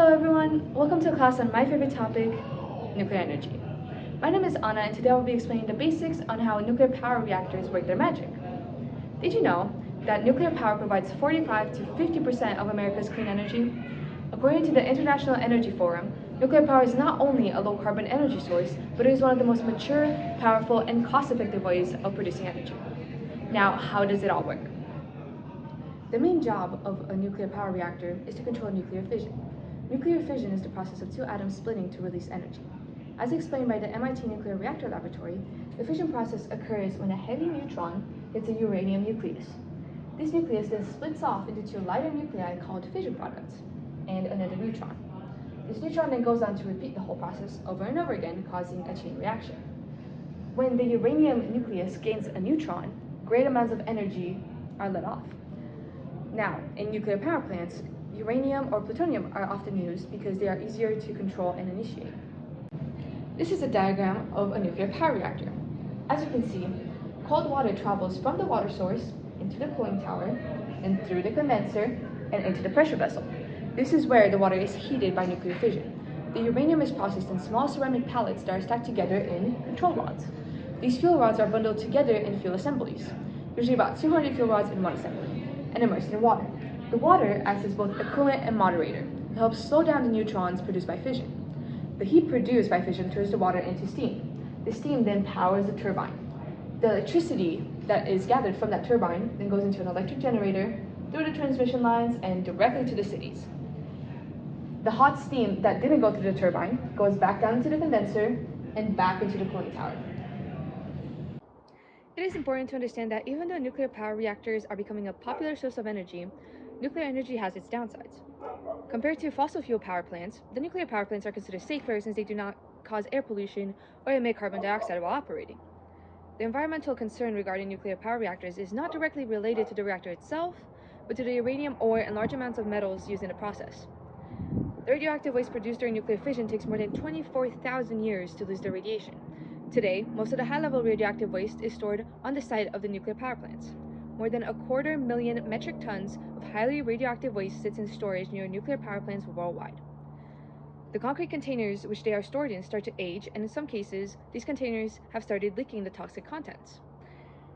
Hello everyone, welcome to a class on my favorite topic, nuclear energy. My name is Anna and today I will be explaining the basics on how nuclear power reactors work their magic. Did you know that nuclear power provides 45 to 50% of America's clean energy? According to the International Energy Forum, nuclear power is not only a low carbon energy source, but it is one of the most mature, powerful, and cost-effective ways of producing energy. Now, how does it all work? The main job of a nuclear power reactor is to control nuclear fission. Nuclear fission is the process of two atoms splitting to release energy. As explained by the MIT Nuclear Reactor Laboratory, the fission process occurs when a heavy neutron hits a uranium nucleus. This nucleus then splits off into two lighter nuclei called fission products, and another neutron. This neutron then goes on to repeat the whole process over and over again, causing a chain reaction. When the uranium nucleus gains a neutron, great amounts of energy are let off. Now, in nuclear power plants, uranium or plutonium are often used because they are easier to control and initiate. This is a diagram of a nuclear power reactor. As you can see, cold water travels from the water source into the cooling tower and through the condenser and into the pressure vessel. This is where the water is heated by nuclear fission. The uranium is processed in small ceramic pellets that are stacked together in control rods. These fuel rods are bundled together in fuel assemblies, usually about 200 fuel rods in one assembly, and immersed in water. The water acts as both a coolant and moderator. It helps slow down the neutrons produced by fission. The heat produced by fission turns the water into steam. The steam then powers the turbine. The electricity that is gathered from that turbine then goes into an electric generator, through the transmission lines, and directly to the cities. The hot steam that didn't go through the turbine goes back down into the condenser and back into the cooling tower. It is important to understand that even though nuclear power reactors are becoming a popular source of energy, nuclear energy has its downsides. Compared to fossil fuel power plants, the nuclear power plants are considered safer since they do not cause air pollution or emit carbon dioxide while operating. The environmental concern regarding nuclear power reactors is not directly related to the reactor itself, but to the uranium ore and large amounts of metals used in the process. The radioactive waste produced during nuclear fission takes more than 24,000 years to lose their radiation. Today, most of the high-level radioactive waste is stored on the site of the nuclear power plants. More than 250,000 metric tons of highly radioactive waste sits in storage near nuclear power plants worldwide. The concrete containers which they are stored in start to age, and in some cases, these containers have started leaking the toxic contents.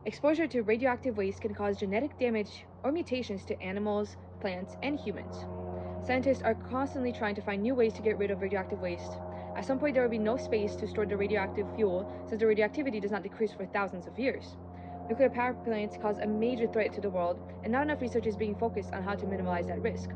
Exposure to radioactive waste can cause genetic damage or mutations to animals, plants, and humans. Scientists are constantly trying to find new ways to get rid of radioactive waste. At some point, there will be no space to store the radioactive fuel since the radioactivity does not decrease for thousands of years. Nuclear power plants cause a major threat to the world, and not enough research is being focused on how to minimize that risk.